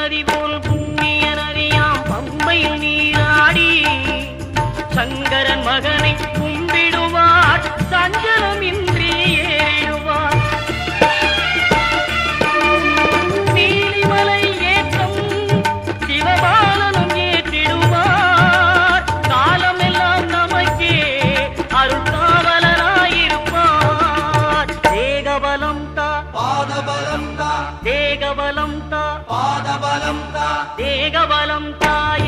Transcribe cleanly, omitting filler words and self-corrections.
நதி போல் புண்ணிய நதியாம் பம்பையில் நீராடி சங்கரன் மகனை கும்பிடுவார் சஞ்சலமின்றி ஏறிடுவார். நீலிமலை ஏற்றம் சிவபாலனும் ஏற்றிடுவார். காலமெல்லாம் நமக்கே அருள்காவலனாயிருப்பார். தேகபலம் தா பாதபலம் தா தேகபலம் தா பாதபலம் தா தேகபலம் தாய